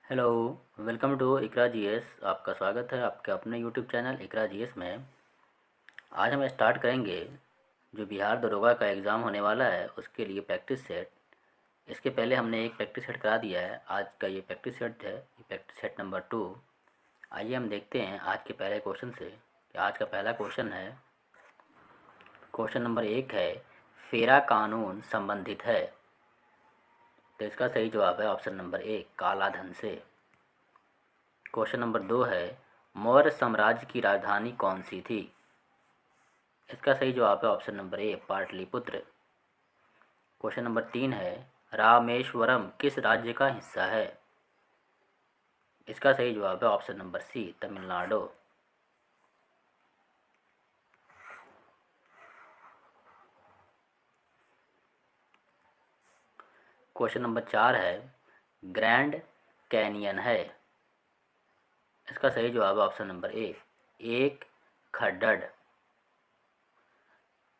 Hello. Welcome to Iqra GS. आपका स्वागत है आपके अपने यूट्यूब चैनल इकरा जीएस में। आज हम स्टार्ट करेंगे जो बिहार दरोगा का एग्ज़ाम होने वाला है उसके लिए प्रैक्टिस सेट। इसके पहले हमने एक प्रैक्टिस सेट करा दिया है। आज का ये प्रैक्टिस सेट है, ये प्रैक्टिस सेट नंबर 2। आइए हम देखते हैं आज के पहले क्वेश्चन से कि आज का पहला क्वेश्चन है। क्वेश्चन नंबर 1 है, फेरा कानून संबंधित है। तो इसका सही जवाब है ऑप्शन नंबर 1, काला धन से। क्वेश्चन नंबर 2 है, मौर्य साम्राज्य की राजधानी कौन सी थी। इसका सही जवाब है ऑप्शन नंबर ए, पाटलिपुत्र। क्वेश्चन नंबर 3 है, रामेश्वरम किस राज्य का हिस्सा है। इसका सही जवाब है option number C, Tamil Nadu. Question number 4 है, ग्रैंड कैनियन है। इसका सही जवाब है ऑप्शन नंबर ए, एक खड्डड़।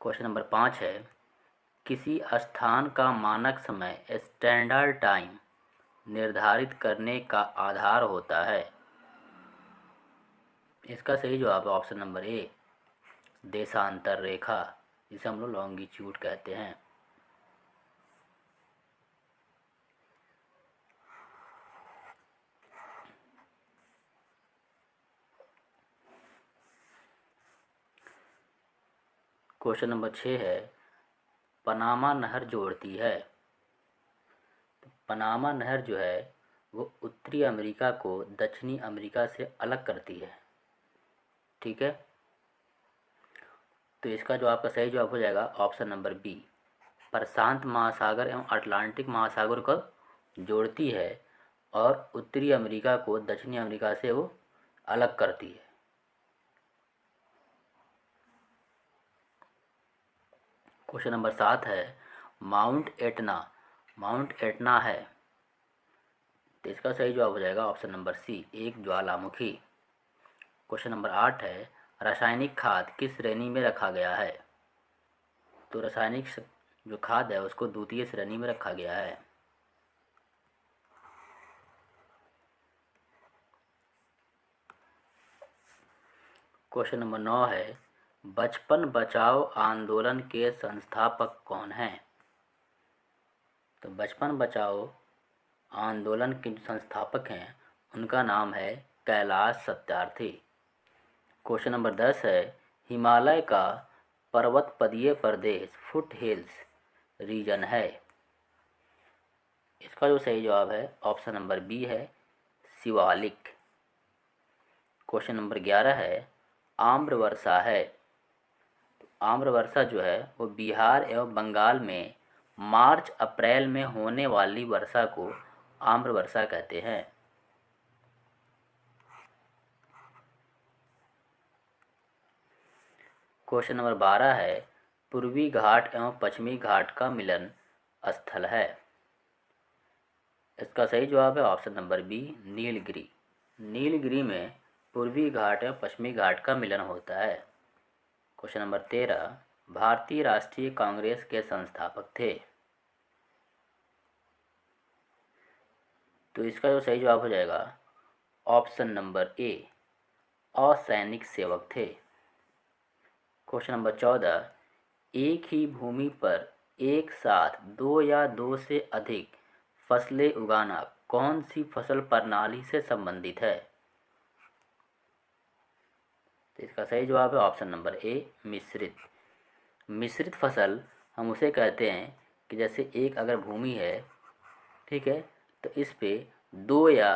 क्वेश्चन नंबर 5 है, किसी स्थान का मानक समय स्टैंडर्ड टाइम निर्धारित करने का आधार होता है। इसका सही जवाब है ऑप्शन नंबर ए, देशांतर रेखा, जिसे हम लोग लॉन्गिट्यूड कहते हैं। क्वेश्चन नंबर 6 है, पनामा नहर जोड़ती है। तो पनामा नहर जो है वो उत्तरी अमेरिका को दक्षिणी अमेरिका से अलग करती है। ठीक है, तो इसका जो आपका सही जवाब हो जाएगा ऑप्शन नंबर बी, प्रशांत महासागर एवं अटलांटिक महासागर को जोड़ती है और उत्तरी अमेरिका को दक्षिणी अमेरिका से वो अलग करती है। क्वेश्चन नंबर 7 है, माउंट एटना है। तो इसका सही जवाब हो जाएगा ऑप्शन नंबर सी, एक ज्वालामुखी। क्वेश्चन नंबर 8 है, रासायनिक खाद किस श्रेणी में रखा गया है। तो रासायनिक जो खाद है उसको द्वितीय श्रेणी में रखा गया है। क्वेश्चन नंबर 9 है, बचपन बचाओ आंदोलन के संस्थापक कौन हैं। तो बचपन बचाओ आंदोलन के जो संस्थापक हैं उनका नाम है कैलाश सत्यार्थी। क्वेश्चन नंबर 10 है, हिमालय का पर्वतपदीय प्रदेश फुट हिल्स रीजन है। इसका जो सही जवाब है ऑप्शन नंबर बी है, शिवालिक। क्वेश्चन नंबर 11 है, आम्रवर्षा है। आम्रवर्षा जो है वो बिहार एवं बंगाल में मार्च अप्रैल में होने वाली वर्षा को आम्रवर्षा कहते हैं। क्वेश्चन नंबर 12 है, पूर्वी घाट एवं पश्चिमी घाट का मिलन स्थल है। इसका सही जवाब है option number B, Nilgiri. Nilgiri में पूर्वी घाट एवं पश्चिमी घाट का मिलन होता है। क्वेश्चन नंबर 13, भारतीय राष्ट्रीय कांग्रेस के संस्थापक थे। तो इसका जो सही जवाब हो जाएगा ऑप्शन नंबर ए, असैनिक सेवक थे। क्वेश्चन नंबर 14, एक ही भूमि पर एक साथ दो या दो से अधिक फसलें उगाना कौन सी फसल प्रणाली से संबंधित है। तो इसका सही जवाब है ऑप्शन नंबर ए, मिश्रित। मिश्रित फसल हम उसे कहते हैं कि जैसे एक अगर भूमि है, ठीक है, तो इस पे दो या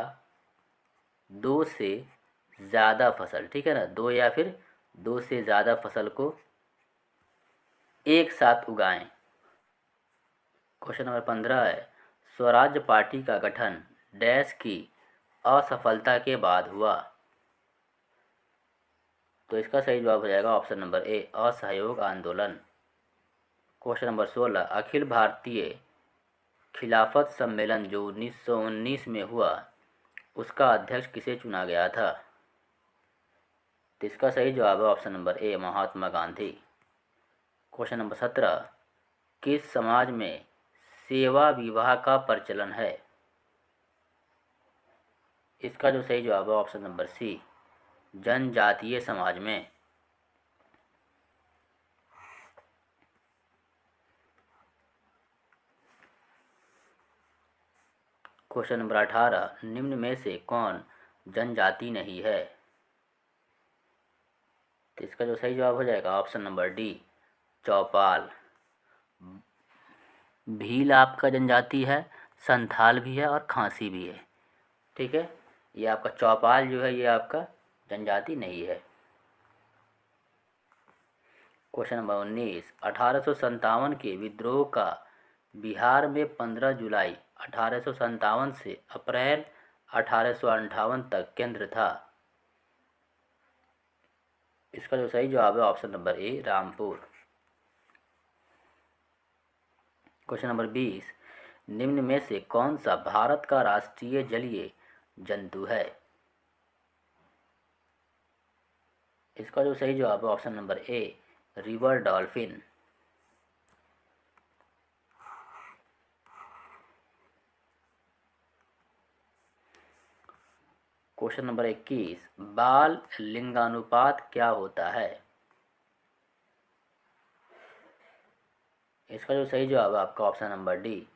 दो से ज़्यादा फसल, ठीक है ना, दो या फिर दो से ज़्यादा फसल को एक साथ उगाएं। क्वेश्चन नंबर 15 है, स्वराज्य पार्टी का गठन डैश की असफलता के बाद हुआ। तो इसका सही जवाब हो जाएगा ऑप्शन नंबर ए, असहयोग आंदोलन। क्वेश्चन नंबर 16, अखिल भारतीय खिलाफत सम्मेलन जो 1919 में हुआ उसका अध्यक्ष किसे चुना गया था। तो इसका सही जवाब है ऑप्शन नंबर ए, महात्मा गांधी। क्वेश्चन नंबर 17, किस समाज में सेवा विवाह का प्रचलन है। इसका जो सही जवाब है ऑप्शन नंबर सी, जनजातीय समाज में। क्वेश्चन नंबर 18, निम्न में से कौन जनजाति नहीं है? तो इसका जो सही जवाब हो जाएगा ऑप्शन नंबर डी, चौपाल। भील आपका जनजाति है, संथाल भी है और खासी भी है। ठीक है, ये आपका चौपाल जो है ये आपका जनजाति नहीं है। क्वेश्चन नंबर 19, 1857 के विद्रोह का बिहार में 15 जुलाई 1857 से अप्रैल 1858 तक केंद्र था। इसका जो सही जवाब है ऑप्शन नंबर ए, रामपुर। क्वेश्चन नंबर 20, निम्न में से कौन सा भारत का राष्ट्रीय जलीय जंतु है? इसका जो सही जवाब है ऑप्शन नंबर ए, रिवर डॉल्फिन। क्वेश्चन नंबर 21, बाल लिंगानुपात क्या होता है? इसका जो सही जवाब है आपका ऑप्शन नंबर डी,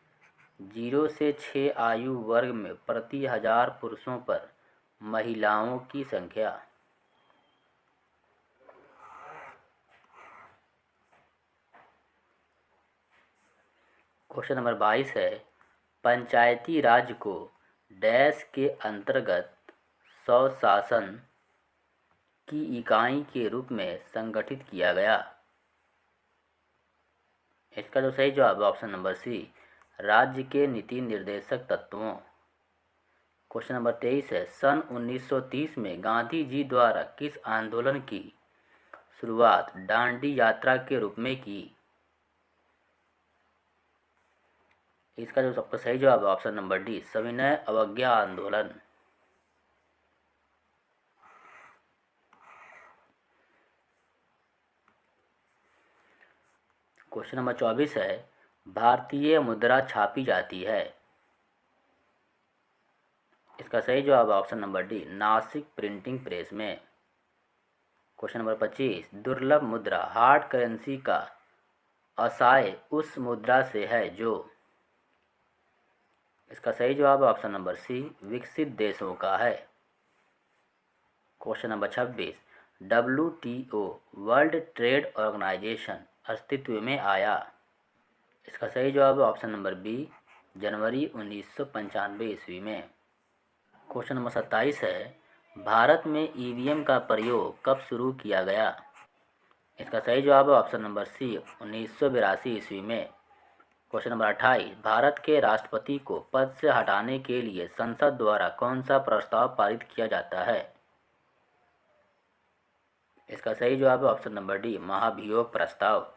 0 से 6 आयु वर्ग में प्रति 1000 पुरुषों पर महिलाओं की संख्या। क्वेश्चन नंबर 22 है, पंचायती राज को डैश के अंतर्गत स्वशासन की इकाई के रूप में संगठित किया गया। इसका जो सही जवाब है ऑप्शन नंबर सी, राज्य के नीति निर्देशक तत्वों। क्वेश्चन नंबर 23 है, सन 1930 में गांधी जी द्वारा किस आंदोलन की शुरुआत दांडी यात्रा के रूप में की? इसका जो सबका सही जवाब है ऑप्शन नंबर डी, सविनय अवज्ञा आंदोलन। क्वेश्चन नंबर 24 है, भारतीय मुद्रा छापी जाती है। इसका सही जवाब है option number D, Nashik printing press में। क्वेश्चन नंबर 25, दुर्लभ मुद्रा हार्ड करेंसी का असाय उस मुद्रा से है जो। इसका सही जवाब है ऑप्शन नंबर सी, विकसित देशों का है। Question number 26, WTO world trade organisation अस्तित्व में आया। इसका सही जवाब है ऑप्शन नंबर बी, जनवरी 1995 ईस्वी में। क्वेश्चन नंबर 27 है, भारत में ईवीएम का प्रयोग कब शुरू किया गया? इसका सही जवाब है ऑप्शन नंबर सी, 1982 ईस्वी में। क्वेश्चन नंबर 28, भारत के राष्ट्रपति को पद से हटाने के लिए संसद द्वारा कौन सा प्रस्ताव पारित किया जाता है? इसका सही जवाब है ऑप्शन नंबर डी, महाभियोग प्रस्ताव।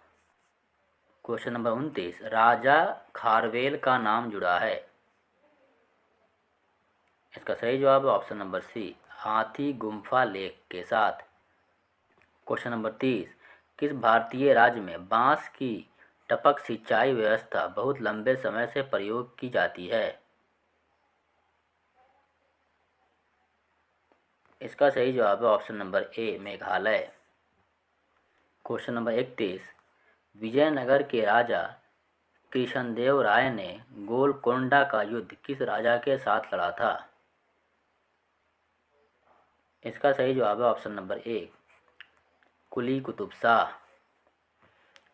क्वेश्चन नंबर 29, राजा खारवेल का नाम जुड़ा है। इसका सही जवाब है ऑप्शन नंबर सी, हाथी गुम्फा लेक के साथ। क्वेश्चन नंबर 30, किस भारतीय राज्य में बांस की टपक सिंचाई व्यवस्था बहुत लंबे समय से प्रयोग की जाती है? इसका सही जवाब है option number A, Meghalaya. Question number 31, Vijayanagar के राजा कृष्णदेव राय ने गोलकोंडा का युद्ध किस राजा के साथ लड़ा था? इसका सही जवाब है option number A, Quli Qutb Shah.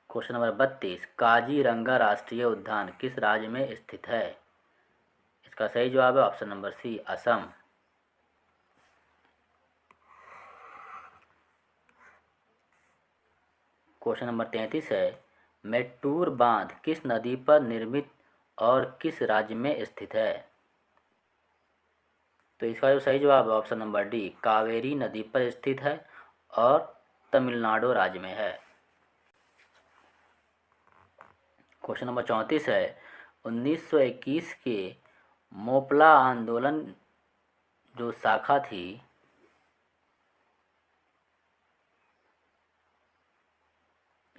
Question number 32, Kaziranga राष्ट्रीय उद्यान किस राज्य में स्थित है? इसका सही जवाब है option number C, Assam. Question number 33 है, मेट्टूर बांध किस नदी पर निर्मित और किस राज्य में स्थित है? तो इसका जो सही जवाब है ऑप्शन नंबर डी, कावेरी नदी पर स्थित है और तमिलनाडु राज्य में है। क्वेश्चन नंबर 34 है, 1921 के मोपला आंदोलन जो शाखा थी,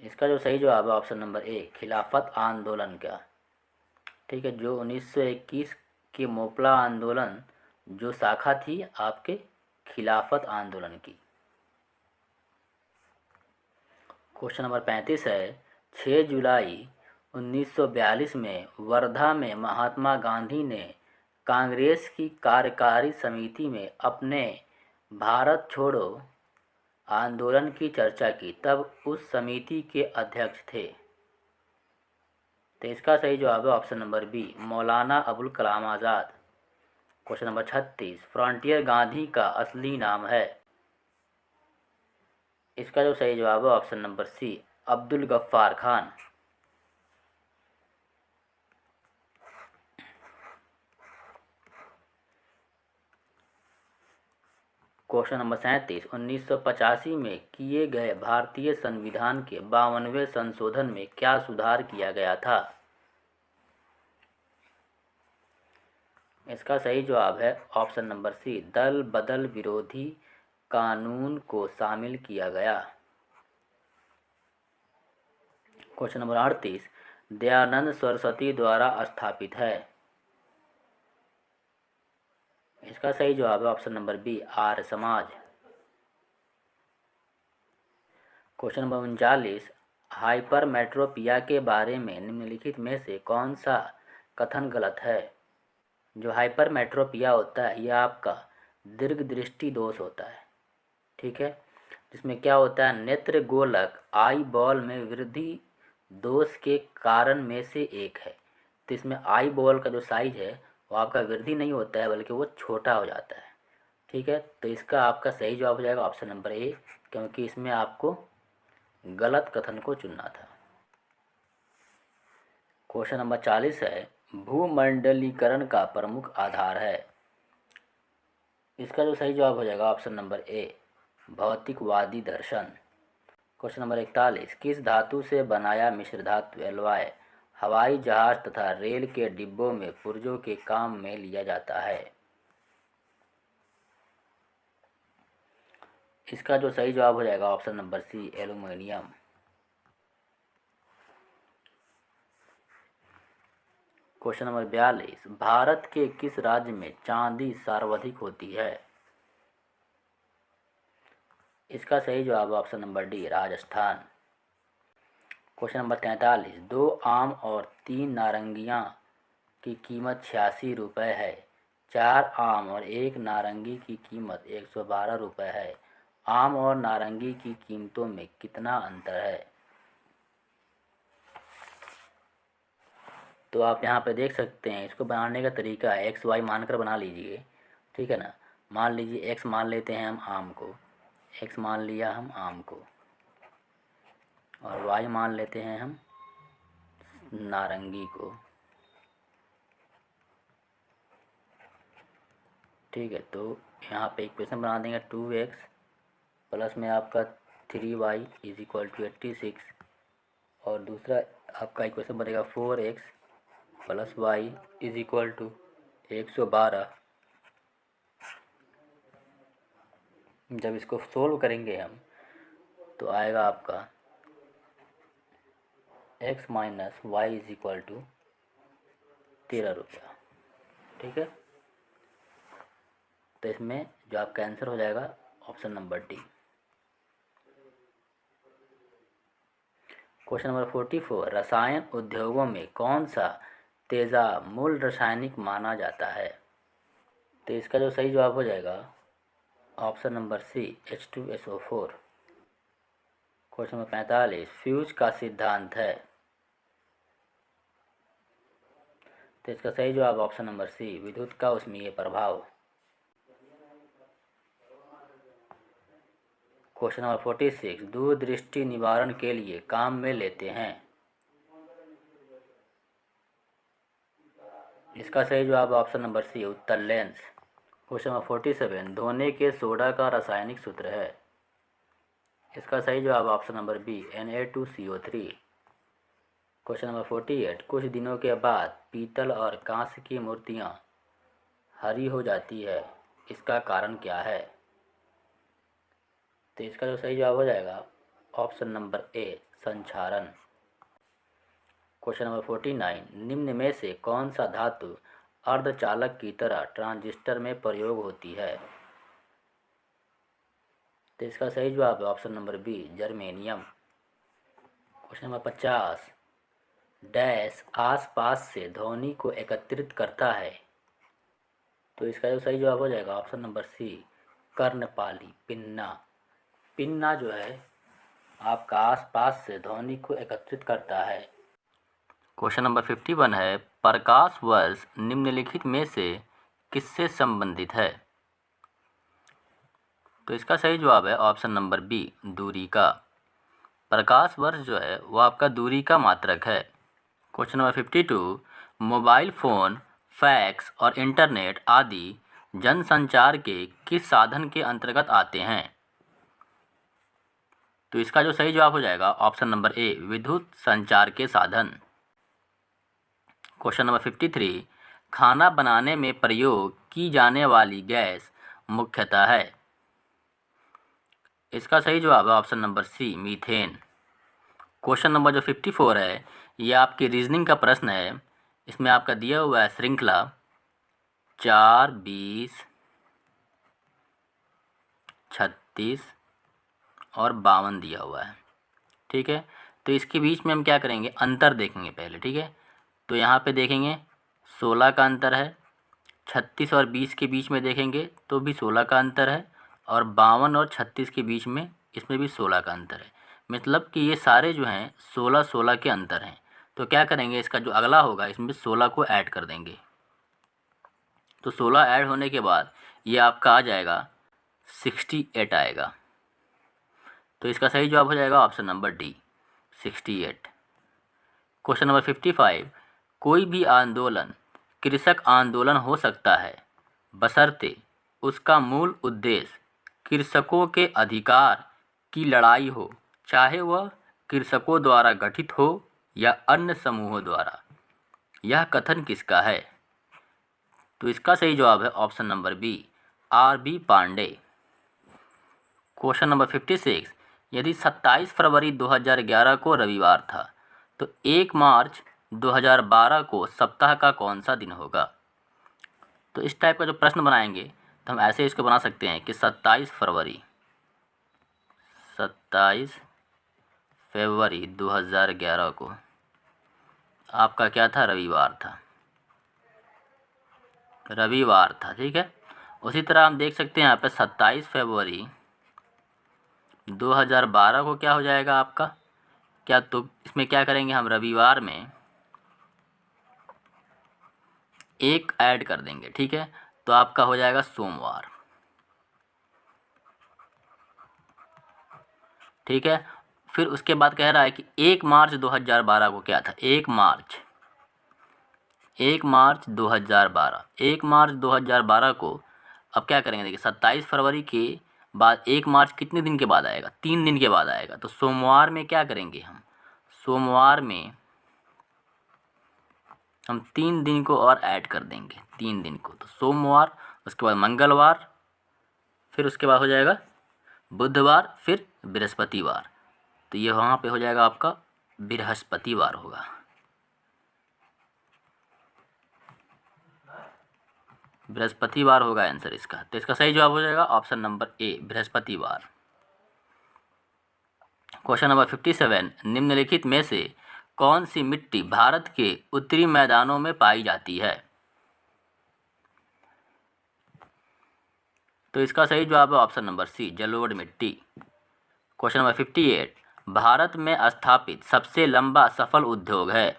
इसका जो सही जवाब है ऑप्शन नंबर ए, खिलाफत आंदोलन का। ठीक है, जो 1921 के मोपला आंदोलन जो शाखा थी आपके खिलाफत आंदोलन की। क्वेश्चन नंबर 35 है, 6 जुलाई 1942 में वर्धा में महात्मा गांधी ने कांग्रेस की कार्यकारी समिति में अपने भारत छोड़ो आंदोलन की चर्चा की, तब उस समिति के अध्यक्ष थे। तो इसका सही जवाब है option number B, Maulana Abul Kalam Azad. Question number 36, frontier Gandhi का असली नाम है। इसका जो सही जवाब है option number C, Abdul Ghaffar Khan. Question number 37, 1985 में किए गए भारतीय संविधान के 52वें संशोधन में क्या सुधार किया गया था। इसका सही जवाब है ऑप्शन नंबर सी, दल बदल विरोधी कानून को शामिल किया गया। क्वेश्चन नंबर 38, दयानंद सरस्वती द्वारा स्थापित है। इसका सही जवाब है option number B, Arya Samaj. Question number 39, hypermetropia के बारे में निम्नलिखित में से कौन सा कथन गलत है। जो हाइपरमेट्रोपिया होता है यह आपका दीर्घ दृष्टि दोष होता है, ठीक है, जिसमें क्या होता है, नेत्र गोलक आई बॉल में वृद्धि दोष के कारण में से एक है। तो इसमें आई बॉल का जो साइज है वो आपका वृद्धि नहीं होता है बल्कि वो छोटा हो जाता है, ठीक है। तो इसका आपका सही जवाब हो जाएगा ऑप्शन नंबर ए, क्योंकि इसमें आपको गलत कथन को चुनना था। क्वेश्चन नंबर 40 है, भूमंडलीकरण का प्रमुख आधार है। इसका जो सही जवाब हो जाएगा ऑप्शन नंबर ए, भौतिकवादी दर्शन। क्वेश्चन नंबर 41, किस धातु से बनाया मिश्र धातु एलॉय हवाई जहाज तथा रेल के डिब्बों में पुर्जों के काम में लिया जाता है। इसका जो सही जवाब हो जाएगा option number C, aluminium. Question number 42, Bharat के किस राज्य में चांदी सर्वाधिक होती है। इसका सही जवाब option number D, Rajasthan. Question number 43, 2 आम और 3 नारंगियां की कीमत 86 रुपये है। 4 आम और 1 नारंगी की कीमत 112 रुपये है। आम और नारंगी की कीमतों में कितना अंतर है। तो आप यहाँ पे देख सकते हैं, इसको बनाने का तरीका है, एक्स वाई मानकर बना लीजिए, ठीक है ना। मान लीजिए एक्स मान लेते हैं हम आम को, एक्स मान लिया हम आम को, और वाई मान लेते हैं हम नारंगी को, ठीक है। तो यहाँ पे इक्वेशन बना देंगे 2x प्लस में आपका 3y इज इक्वल टू 86, और दूसरा आपका इक्वेशन बनेगा 4x plus Y is equal to 112। जब इसको सोल्व करेंगे हम तो आएगा आपका x minus Y is equal to 13 रुपया, ठीक है। तो इसमें जो आपका आंसर हो जाएगा option number D. Question number 44, रसायन उद्योगों में कौन सा तेजाब मूल रासायनिक माना जाता है। तो इसका जो सही जवाब हो जाएगा option number C, H2SO4। Question number 45, fuse का सिद्धांत है। तो इसका सही जवाब ऑप्शन नंबर सी, विद्युत का उष्मीय प्रभाव। क्वेश्चन नंबर 46, दूरदृष्टि निवारण के लिए काम में लेते हैं। इसका सही जवाब ऑप्शन नंबर सी, उत्तल लेंस। क्वेश्चन नंबर 47, धोने के सोडा का रासायनिक सूत्र है। इसका सही जवाब option number B, Na2CO3। Question number 48, कुछ दिनों के बाद पीतल और कांस्य की मूर्तियाँ हरी हो जाती है, इसका कारण क्या है। तो इसका जो सही जवाब हो जाएगा ऑप्शन नंबर ए, संक्षारण। क्वेश्चन नंबर 49, निम्न में से कौन सा धातु अर्धचालक की तरह ट्रांजिस्टर में प्रयोग होती है। तो इसका सही जवाब है option number B, germanium. Question number 50, dash आसपास से ध्वनि को एकत्रित करता है। तो इसका जो सही जवाब हो जाएगा ऑप्शन नंबर सी, कर्णपाली, पिन्ना। पिन्ना जो है आपका आसपास से ध्वनि को एकत्रित करता है। क्वेश्चन नंबर 51 है, प्रकाश वर्ष निम्नलिखित में से किससे संबंधित है। तो इसका सही जवाब है ऑप्शन नंबर बी, दूरी का। प्रकाश वर्ष जो है वो आपका दूरी का मात्रक है। Question number 52, mobile phone, fax और इंटरनेट आदि जनसंचार के किस साधन के अंतर्गत आते हैं। तो इसका जो सही जवाब हो जाएगा ऑप्शन नंबर ए, विद्युत संचार के साधन। क्वेश्चन नंबर 53, खाना बनाने में प्रयोग की जाने वाली गैस मुख्यतः है। इसका सही जवाब है option number C, methane. Question number जो 54 है ये आपकी रीजनिंग का प्रश्न है। इसमें आपका दिया हुआ है श्रृंखला 4, 20, 36 और 52 दिया हुआ है। ठीक है, तो इसके बीच में हम क्या करेंगे, अंतर देखेंगे पहले। ठीक है, तो यहाँ पे देखेंगे 16 का अंतर है। 36 और 20 के बीच में देखेंगे तो भी 16 का अंतर है, और 52 और 36 के बीच में इसमें भी 16 का अंतर है। मतलब कि ये सारे जो हैं 16-16 के अंतर हैं। तो क्या करेंगे, इसका जो अगला होगा इसमें 16 को ऐड कर देंगे। तो 16 ऐड होने के बाद ये आपका आ जाएगा 68 आएगा। तो इसका सही जवाब हो जाएगा option number D, 68। Question number 55, कोई भी आंदोलन कृषक आंदोलन हो सकता है बशर्ते उसका मूल उद्देश्य कृषकों के अधिकार की लड़ाई हो, चाहे वह कृषकों द्वारा गठित हो या अन्य समूहों द्वारा। यह कथन किसका है। तो इसका सही जवाब है option number B, R B Pandey. Question number 56, यदि 27 फरवरी 2011 को रविवार था तो 1 मार्च 2012 को सप्ताह का कौन सा दिन होगा। तो इस टाइप का जो प्रश्न बनाएंगे तो हम ऐसे इसको बना सकते हैं कि 27 फरवरी 2011 को आपका क्या था, रविवार था। ठीक है, उसी तरह हम देख सकते हैं यहाँ पे 27 फरवरी 2012 को क्या हो जाएगा आपका, क्या तो इसमें क्या करेंगे हम, रविवार में एक ऐड कर देंगे। ठीक है, तो आपका हो जाएगा सोमवार। ठीक है, फिर उसके बाद कह रहा है कि 1 मार्च 2012 को क्या था, 1 मार्च 2012, 1 मार्च 2012 को अब क्या करेंगे, देखिए 27 फरवरी के बाद 1 मार्च कितने दिन के बाद आएगा, 3 दिन के बाद आएगा। तो सोमवार में क्या करेंगे हम, सोमवार में हम 3 दिन को और ऐड कर देंगे, 3 दिन को। तो सोमवार, उसके बाद मंगलवार, फिर उसके बाद हो जाएगा बुधवार, फिर बृहस्पतिवार। तो ये वहाँ पे हो जाएगा आपका बृहस्पतिवार होगा। बृहस्पतिवार होगा आंसर इसका। तो इसका सही जवाब हो जाएगा ऑप्शन नंबर ए, बृहस्पतिवार। क्वेश्चन नंबर 57, निम्नलिखित में से कौन सी मिट्टी भारत के उत्तरी मैदानों में पाई जाती है। तो इसका सही जवाब है ऑप्शन नंबर सी, जलोढ़ मिट्टी। क्वेश्चन नंबर 58, भारत में स्थापित सबसे लंबा सफल उद्योग है।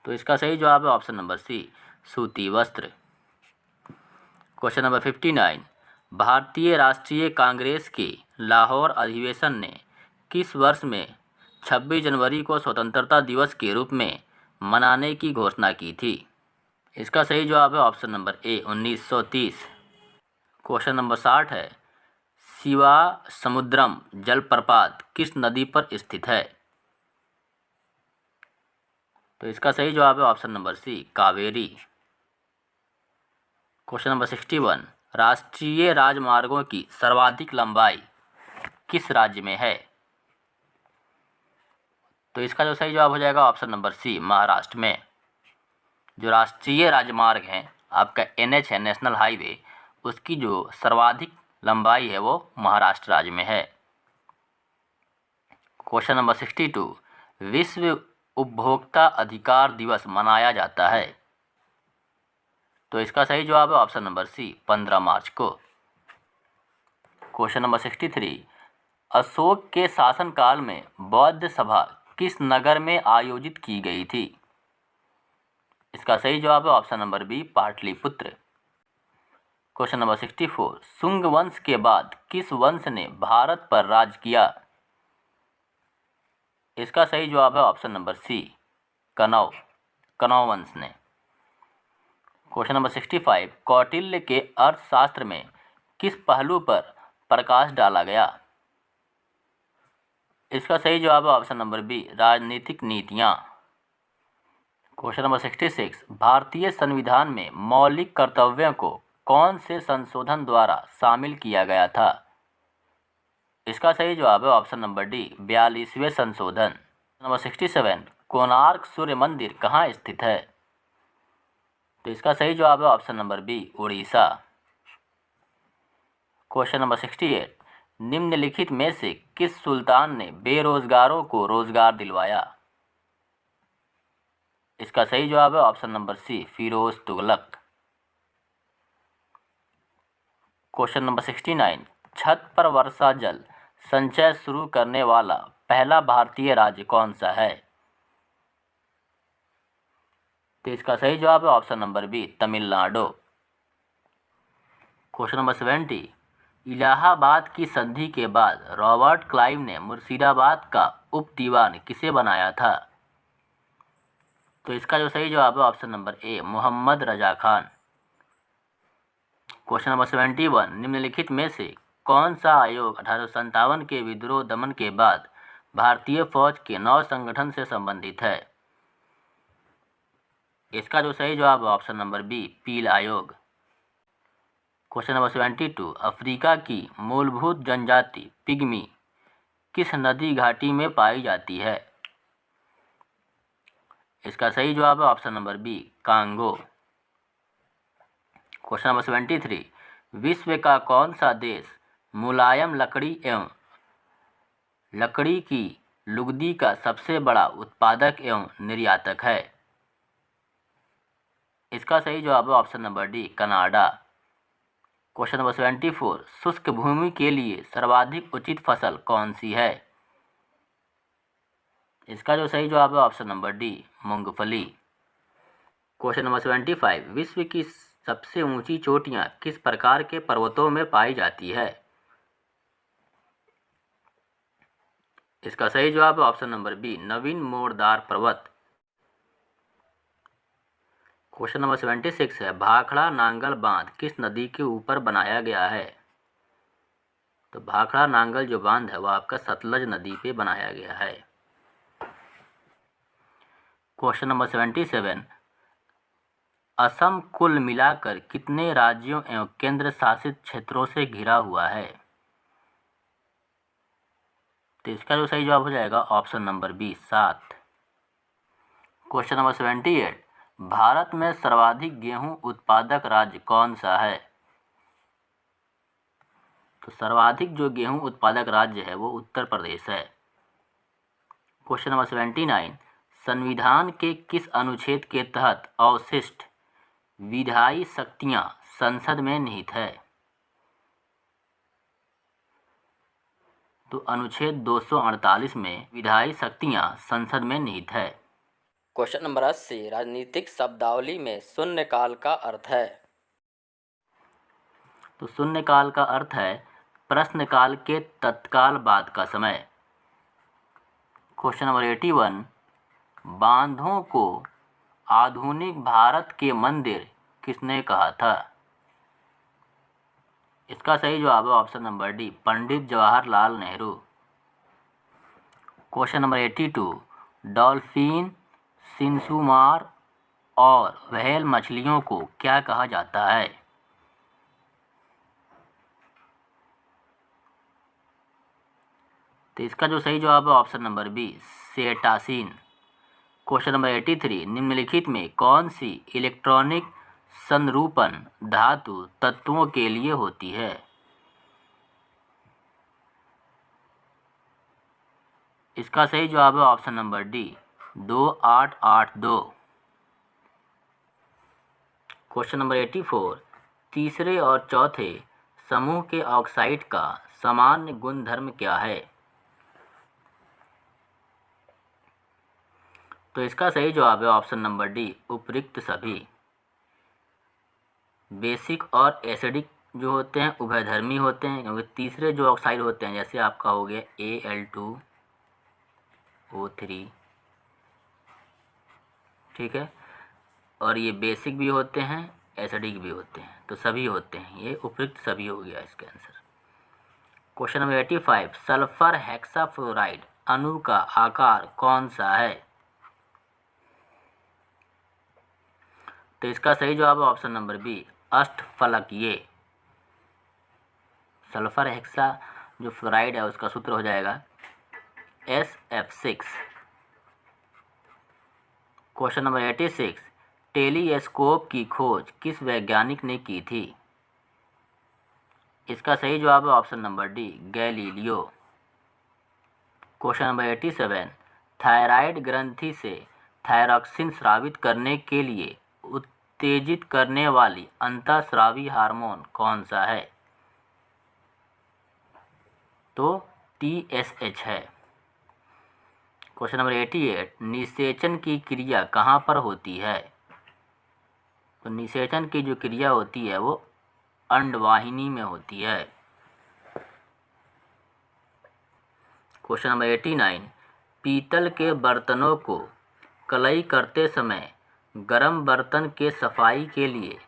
तो इसका सही जवाब है ऑप्शन नंबर सी, सूती वस्त्र। क्वेश्चन नंबर 59, भारतीय राष्ट्रीय कांग्रेस के लाहौर अधिवेशन ने किस वर्ष में 26 जनवरी को स्वतंत्रता दिवस के रूप में मनाने की घोषणा की थी। इसका सही जवाब है ऑप्शन नंबर ए, 1930। क्वेश्चन नंबर 60 है, शिवा समुद्रम जलप्रपात किस नदी पर स्थित है। तो इसका सही जवाब है option number C, Kaveri. Question number 61, राष्ट्रीय राजमार्गों की सर्वाधिक लंबाई किस राज्य में है। तो इसका जो सही जवाब हो जाएगा ऑप्शन नंबर सी, महाराष्ट्र में। जो राष्ट्रीय राजमार्ग हैं आपका NH है, नेशनल हाईवे, उसकी जो सर्वाधिक लंबाई है वो महाराष्ट्र राज्य में है। क्वेश्चन नंबर 62, विश्व उपभोक्ता अधिकार दिवस मनाया जाता है। तो इसका सही जवाब है ऑप्शन नंबर सी, 15 मार्च को। क्वेश्चन नंबर 63, अशोक के शासनकाल में बौद्ध सभा किस नगर में आयोजित की गई थी? इसका सही जवाब है option number B, Pataliputra. Question number 64, Shunga वंश के बाद किस वंश ने भारत पर राज किया? इसका सही जवाब है ऑप्शन नंबर सी, कनौ वंश ने। क्वेश्चन नंबर 65, कौटिल्य के अर्थशास्त्र में किस पहलू पर प्रकाश डाला गया? इसका सही जवाब है ऑप्शन नंबर बी, राजनीतिक नीतियाँ। क्वेश्चन नंबर 66, भारतीय संविधान में मौलिक कर्तव्यों को कौन से संशोधन द्वारा शामिल किया गया था? इसका सही जवाब है ऑप्शन नंबर डी, 42वें संशोधन। नंबर 67, कोणार्क सूर्य मंदिर कहाँ स्थित है? तो इसका सही जवाब है option number B, Orissa. Question number 68, निम्नलिखित में से किस सुल्तान ने बेरोजगारों को रोजगार दिलवाया? इसका सही जवाब है option number C, Firoz Tughlaq. Question number 69, छत पर वर्षा जल संचय शुरू करने वाला पहला भारतीय राज्य कौन सा है? तो इसका सही जवाब है option number B, Tamil Nadu. Question number 70, Allahabad की संधि के बाद रॉबर्ट क्लाइव ने मुर्शिदाबाद का उप दीवान किसे बनाया था? तो इसका जो सही जवाब है option number A, Mohammad Raza Khan. Question number 71, निम्नलिखित में से कौन सा आयोग 1857 के विद्रोह दमन के बाद भारतीय फौज के नौ संगठन से संबंधित है? इसका जो सही जवाब है ऑप्शन नंबर बी, पील आयोग। क्वेश्चन नंबर 72, अफ्रीका की मूलभूत जनजाति पिग्मी किस नदी घाटी में पाई जाती है? इसका सही जवाब है option number B, Congo. Question number 73, विश्व का कौन सा देश मुलायम लकड़ी की लुगदी का सबसे बड़ा उत्पादक एवं निर्यातक है? इसका सही जवाब है option number D, Canada. Question number 74, शुष्क भूमि के लिए सर्वाधिक उचित फसल कौन सी है? इसका जो सही जवाब है ऑप्शन नंबर डी, मूंगफली। क्वेश्चन नंबर 75, विश्व की सबसे ऊंची चोटियां किस प्रकार के पर्वतों में पाई जाती है? इसका सही जवाब है ऑप्शन नंबर बी, नवीन मोड़दार पर्वत। क्वेश्चन नंबर 76 है, भाखड़ा नांगल बांध किस नदी के ऊपर बनाया गया है? तो भाखड़ा नांगल जो बांध है वह आपका सतलज नदी पे बनाया गया है। क्वेश्चन नंबर 77, असम कुल मिलाकर कितने राज्यों एवं केंद्र शासित क्षेत्रों से घिरा हुआ है? तो इसका जो सही जवाब हो जाएगा option number B, 7। Question number 78, Bharat में सर्वाधिक गेहूं उत्पादक राज्य कौन सा है? तो सर्वाधिक जो गेहूं उत्पादक राज्य है वो उत्तर प्रदेश है। क्वेश्चन नंबर 79, संविधान के किस अनुच्छेद के तहत अवशिष्ट विधायी शक्तियां संसद में निहित है? तो अनुच्छेद 248 में विधायी शक्तियां संसद में निहित है। क्वेश्चन नंबर 80, राजनीतिक शब्दावली में शून्यकाल का अर्थ है? तो शून्यकाल का अर्थ है प्रश्नकाल के तत्काल बाद का समय। क्वेश्चन नंबर 81, बांधों को आधुनिक भारत के मंदिर किसने कहा था? इसका सही जवाब है option number D, Pandit Jawaharlal Nehru. Question number 82, dolphin, सिंसुमार और व्हेल मछलियों को क्या कहा जाता है? तो इसका जो सही जवाब है option number B, cetacean. Question number 83, निम्नलिखित में कौन सी इलेक्ट्रॉनिक संरूपण धातु तत्वों के लिए होती है? इसका सही जवाब है option number D, 2882। Question number 84, तीसरे और चौथे समूह के ऑक्साइड का सामान्य गुणधर्म क्या है? तो इसका सही जवाब है ऑप्शन नंबर डी, उपयुक्त सभी। बेसिक और एसिडिक जो होते हैं उभयधर्मी होते हैं, क्योंकि तीसरे जो ऑक्साइड होते हैं जैसे आपका हो गया Al2O3, ठीक है, और ये बेसिक भी होते हैं एसिडिक भी होते हैं, तो सभी होते हैं, ये उपयुक्त सभी हो गया इसका answer. Question number 85, sulphur hexafluoride अणु का आकार कौन सा है? तो इसका सही जवाब है ऑप्शन नंबर बी, अष्टफलकीय। सल्फर हेक्सा जो फ्लोराइड है उसका सूत्र हो जाएगा SF6। क्वेश्चन नंबर 86, टेलीस्कोप की खोज किस वैज्ञानिक ने की थी? इसका सही जवाब है option number D, Galileo. Question number 87, thyroid ग्रंथि से थायरॉक्सिन स्रावित करने के लिए उत्तेजित करने वाली अंतःस्रावी हार्मोन कौन सा है? तो TSH है। क्वेश्चन नंबर 88, निषेचन की क्रिया कहाँ पर होती है? तो निषेचन की जो क्रिया होती है वो अंडवाहिनी में होती है। क्वेश्चन नंबर 89, पीतल के बर्तनों को कलई करते समय गर्म बर्तन के सफाई के लिए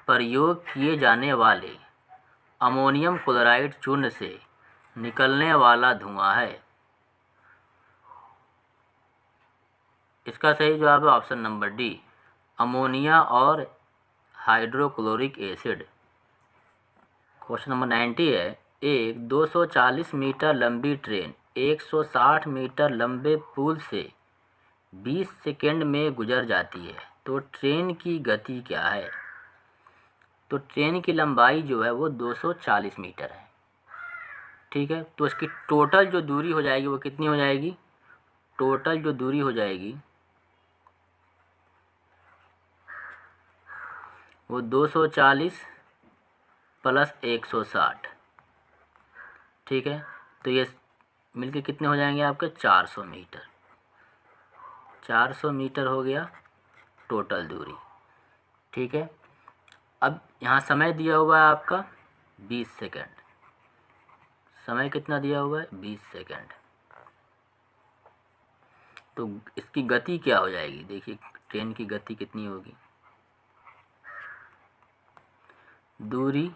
प्रयोग किए जाने वाले अमोनियम क्लोराइड चूर्ण से निकलने वाला धुआं है। इसका सही जवाब है ऑप्शन नंबर डी, अमोनिया और हाइड्रोक्लोरिक एसिड। क्वेश्चन नंबर 90 है, एक 240 मीटर लंबी ट्रेन 160 मीटर लंबे पुल से 20 सेकंड में गुजर जाती है, तो ट्रेन की गति क्या है? तो ट्रेन की लंबाई जो है वो 240 मीटर है, ठीक है, तो इसकी टोटल जो दूरी हो जाएगी वो कितनी हो जाएगी? टोटल जो दूरी हो जाएगी वो 240 प्लस 160, ठीक है, तो ये मिलके कितने हो जाएंगे आपके? 400 मीटर। 400 मीटर हो गया टोटल दूरी, ठीक है। अब यहाँ समय दिया हुआ है आपका 20 सेकंड। समय कितना दिया हुआ है? 20 सेकंड। तो इसकी गति क्या हो जाएगी? देखिए ट्रेन की गति कितनी होगी, दूरी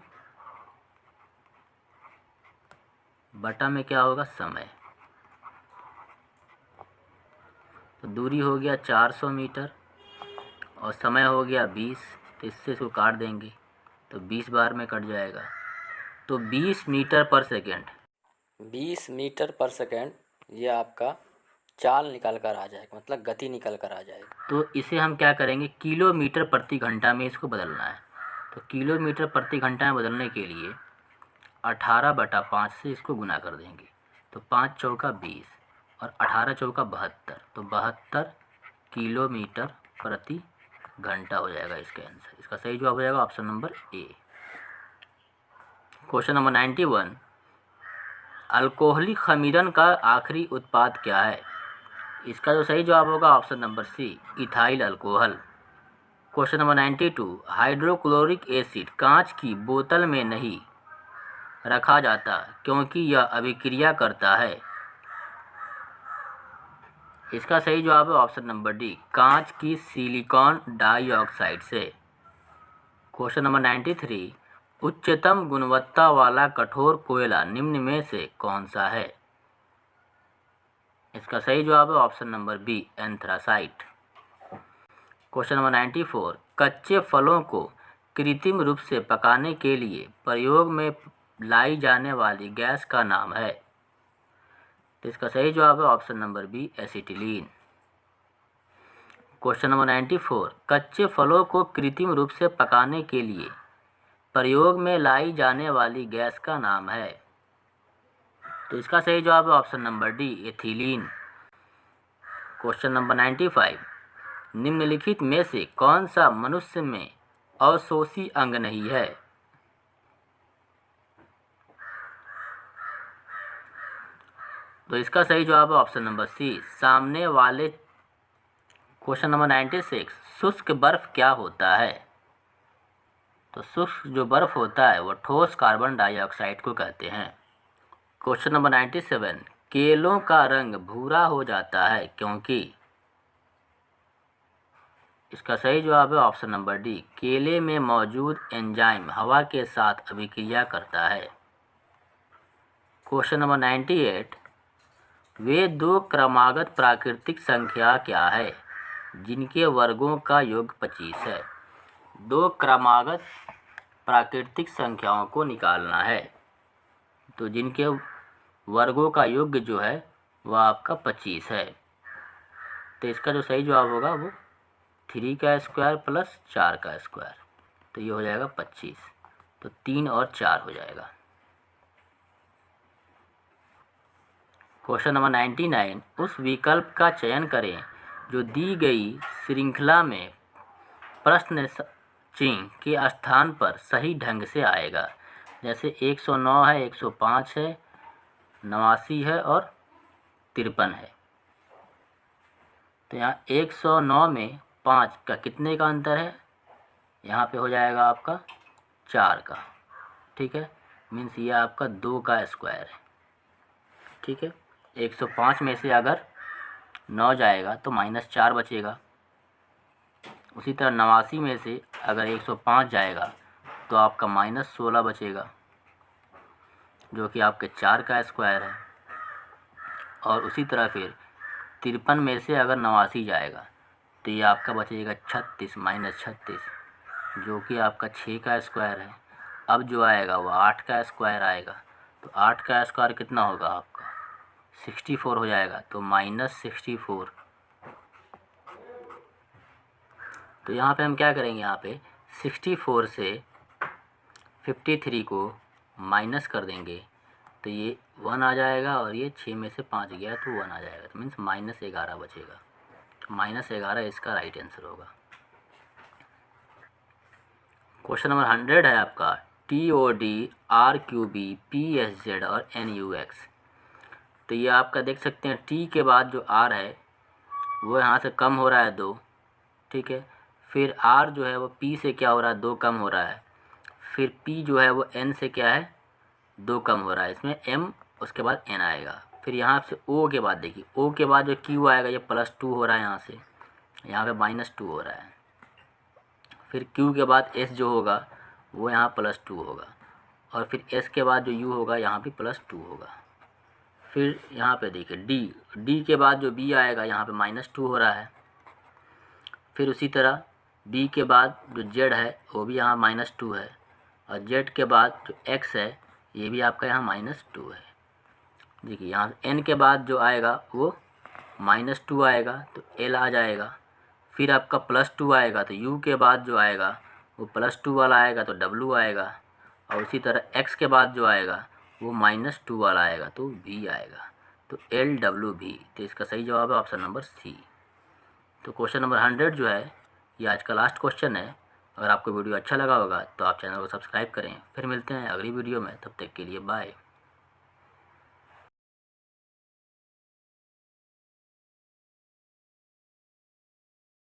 बटा में क्या होगा? समय। तो दूरी हो गया 400 मीटर और समय हो गया 20, तो इससे इसको काट देंगे तो 20 बार में कट जाएगा, तो 20 मीटर पर सेकेंड। 20 मीटर पर सेकेंड ये आपका चाल निकल कर आ जाएगा, मतलब गति निकल कर आ जाएगा। तो इसे हम क्या करेंगे? किलोमीटर प्रति घंटा में इसको बदलना है। तो किलोमीटर प्रति घंटा में बदलने के लिए 18/5 से इसको गुना कर देंगे, तो 5 चौका 20 और 18 चौका 72, तो 72 किलोमीटर प्रति घंटा हो जाएगा इसका आंसर। इसका सही जवाब हो जाएगा option number A. Question number 91, alcoholic खमीरन का आखिरी उत्पाद क्या है? इसका जो सही जवाब होगा option number C, ethyl alcohol. Question number 92, hydrochloric acid कांच की बोतल में नहीं रखा जाता क्योंकि यह अभिक्रिया करता है। इसका सही जवाब है ऑप्शन नंबर डी, कांच की सिलिकॉन डाइऑक्साइड से। क्वेश्चन नंबर 93, उच्चतम गुणवत्ता वाला कठोर कोयला निम्न में से कौन सा है? इसका सही जवाब है option number B, anthracite. Question number 94, कच्चे फलों को कृत्रिम रूप से पकाने के लिए प्रयोग में लाई जाने वाली गैस का नाम है? तो इसका सही जवाब है option number B, acetylene. Question number 94, कच्चे फलों को कृत्रिम रूप से पकाने के लिए प्रयोग में लाई जाने वाली गैस का नाम है। तो इसका सही जवाब है option number D, ethylene. Question number 95, निम्नलिखित में से कौन सा मनुष्य में अवशोषी अंग नहीं है? तो इसका सही जवाब है ऑप्शन नंबर सी, सामने वाले। क्वेश्चन नंबर 96, शुष्क बर्फ क्या होता है? तो शुष्क जो बर्फ होता है वो ठोस कार्बन डाइऑक्साइड को कहते हैं। क्वेश्चन नंबर 97, केलों का रंग भूरा हो जाता है क्योंकि? इसका सही जवाब है ऑप्शन नंबर डी, केले में मौजूद एंजाइम हवा के साथ अभिक्रिया करता है। क्वेश्चन नंबर 98, वे दो क्रमागत प्राकृतिक संख्या क्या है जिनके वर्गों का योग 25 है? दो क्रमागत प्राकृतिक संख्याओं को निकालना है, तो जिनके वर्गों का योग जो है वह आपका 25 है। तो इसका जो सही जवाब होगा वो 3 का स्क्वायर प्लस 4 का स्क्वायर, तो ये हो जाएगा 25। तो 3 और 4 हो जाएगा। क्वेश्चन नंबर 99, उस विकल्प का चयन करें जो दी गई श्रृंखला में प्रश्न चिन्ह के स्थान पर सही ढंग से आएगा। जैसे 109 है, 105 है, 89 है और 53 है। तो यहाँ 109 में 5 का कितने का अंतर है? यहाँ पे हो जाएगा आपका 4 का। ठीक है, मीन्स ये आपका 2 का स्क्वायर है। ठीक है, 105 में से अगर 9 जाएगा तो -4 बचेगा। उसी तरह 89 में से अगर 105 जाएगा तो आपका -16 बचेगा, जो कि आपके 4 का स्क्वायर है। और उसी तरह फिर 53 में से अगर 89 जाएगा तो ये आपका बचेगा 36 -36, जो कि आपका 6 का स्क्वायर है। अब जो आएगा वो 8 का स्क्वायर आएगा, तो 8 का स्क्वायर कितना होगा आपका? 64 हो जाएगा, तो -64। तो यहाँ पे हम क्या करेंगे, यहाँ पे 64 से 53 को माइनस कर देंगे तो ये 1 आ जाएगा, और ये 6 में से 5 गया तो 1 आ जाएगा, तो मीन्स -11 बचेगा। -11 इसका राइट आंसर होगा। क्वेश्चन नंबर 100 है आपका, TOD, RQB, PSZ और NUX। तो ये आपका देख सकते हैं T के बाद जो R है वो यहाँ से कम हो रहा है 2। ठीक है, फिर R जो है वो P से क्या हो रहा है, 2 कम हो रहा है। फिर P जो है वो N से क्या है, 2 कम हो रहा है। इसमें M उसके बाद N आएगा। फिर यहाँ से O के बाद देखिए, O के बाद जो Q आएगा ये +2 हो रहा है, यहाँ से यहाँ पे -2 हो रहा है। फिर Q के बाद S जो होगा वो यहाँ +2 होगा, और फिर S के बाद जो U होगा यहाँ भी +2 होगा। फिर यहाँ पे देखिए D के बाद जो B आएगा यहाँ पे -2 हो रहा है। फिर उसी तरह B के बाद जो Z है वो भी यहाँ -2 है, और Z के बाद जो X है ये भी आपका यहाँ -2 है। देखिए यहाँ N के बाद जो आएगा वो -2 आएगा, तो L आ जाएगा। फिर आपका +2 आएगा, तो U के बाद जो आएगा वो +2 वाला आएगा, तो W आएगा। और उसी तरह X के बाद जो आएगा वो -2 वाला आएगा, तो V आएगा, तो LWV। तो इसका सही जवाब है ऑप्शन नंबर सी। तो क्वेश्चन नंबर 100 जो है ये आज का लास्ट क्वेश्चन है। अगर आपको वीडियो अच्छा लगा होगा तो आप चैनल को सब्सक्राइब करें। फिर मिलते हैं अगली वीडियो में, तब तक के लिए बाय।